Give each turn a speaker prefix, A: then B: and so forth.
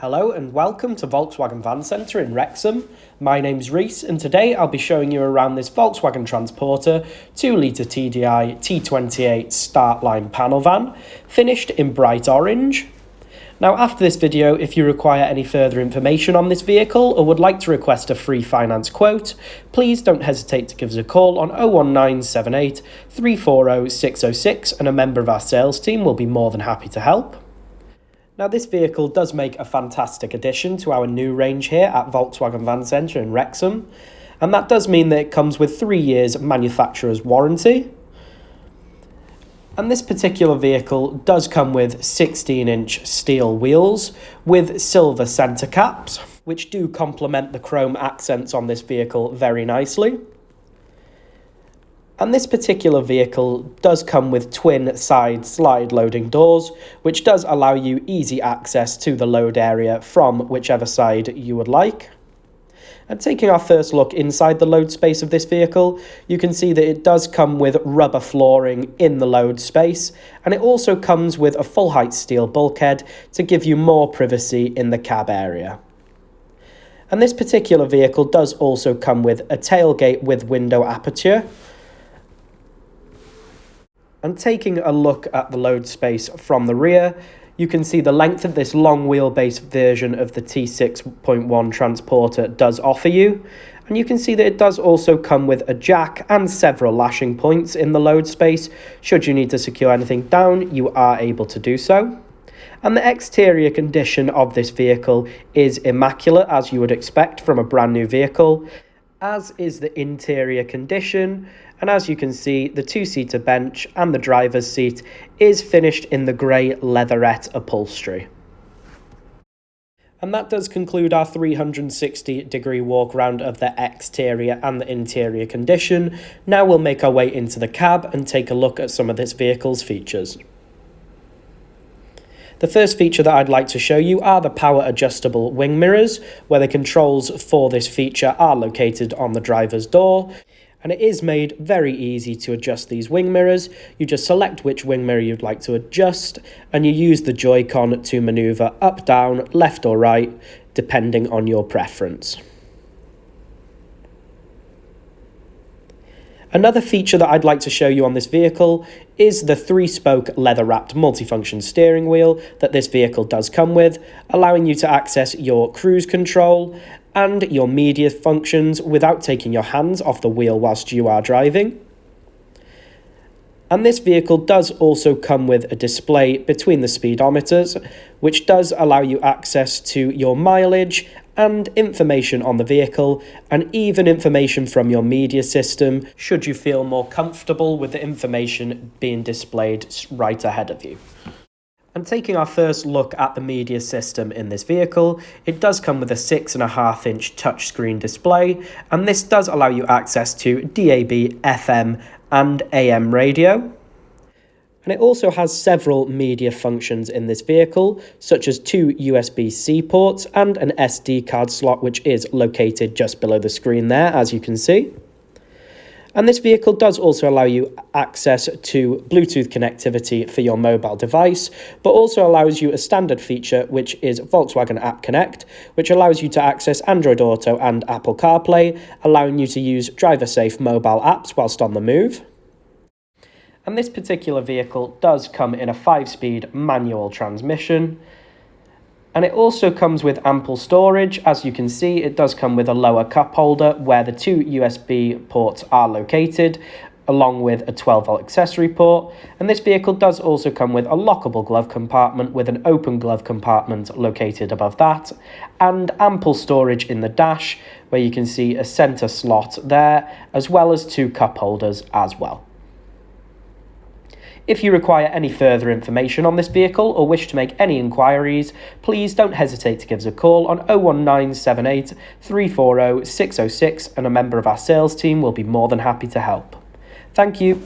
A: Hello and welcome to Volkswagen Van Centre in Wrexham. My name's Reese and today I'll be showing you around this Volkswagen Transporter 2-litre TDI T28 Startline panel van, finished in bright orange. Now after this video, if you require any further information on this vehicle or would like to request a free finance quote, please don't hesitate to give us a call on 01978 340 606 and a member of our sales team will be more than happy to help. Now this vehicle does make a fantastic addition to our new range here at Volkswagen Van Centre in Wrexham, and that does mean that it comes with 3 years manufacturer's warranty. And this particular vehicle does come with 16-inch steel wheels with silver centre caps, which do complement the chrome accents on this vehicle very nicely. And this particular vehicle does come with twin side slide loading doors, which does allow you easy access to the load area from whichever side you would like. And taking our first look inside the load space of this vehicle, you can see that it does come with rubber flooring in the load space, and it also comes with a full height steel bulkhead to give you more privacy in the cab area. And this particular vehicle does also come with a tailgate with window aperture. And taking a look at the load space from the rear, you can see the length that this long wheelbase version of the T6.1 Transporter does offer you. And you can see that it does also come with a jack and several lashing points in the load space. Should you need to secure anything down, you are able to do so. And the exterior condition of this vehicle is immaculate, as you would expect from a brand new vehicle, as is the interior condition. And as you can see, the two-seater bench and the driver's seat is finished in the grey leatherette upholstery. And that does conclude our 360-degree walk round of the exterior and the interior condition. Now we'll make our way into the cab and take a look at some of this vehicle's features. The first feature that I'd like to show you are the power adjustable wing mirrors, where the controls for this feature are located on the driver's door. And it is made very easy to adjust these wing mirrors. You just select which wing mirror you'd like to adjust, and you use the Joy-Con to maneuver up, down, left or right, depending on your preference. Another feature that I'd like to show you on this vehicle is the 3-spoke leather-wrapped multifunction steering wheel that this vehicle does come with, allowing you to access your cruise control and your media functions without taking your hands off the wheel whilst you are driving. And this vehicle does also come with a display between the speedometers, which does allow you access to your mileage and information on the vehicle, and even information from your media system, should you feel more comfortable with the information being displayed right ahead of you. And taking our first look at the media system in this vehicle, it does come with a 6.5-inch touchscreen display, and this does allow you access to DAB, FM and AM radio. And it also has several media functions in this vehicle, such as 2 USB-C ports and an SD card slot, which is located just below the screen there, as you can see. And this vehicle does also allow you access to Bluetooth connectivity for your mobile device, but also allows you a standard feature, which is Volkswagen App Connect, which allows you to access Android Auto and Apple CarPlay, allowing you to use driver-safe mobile apps whilst on the move. And this particular vehicle does come in a 5-speed manual transmission. And it also comes with ample storage. As you can see, it does come with a lower cup holder where the 2 USB ports are located, along with a 12-volt accessory port. And this vehicle does also come with a lockable glove compartment with an open glove compartment located above that, and ample storage in the dash, where you can see a center slot there, as well as 2 cup holders as well. If you require any further information on this vehicle or wish to make any inquiries, please don't hesitate to give us a call on 01978 340 606 and a member of our sales team will be more than happy to help. Thank you.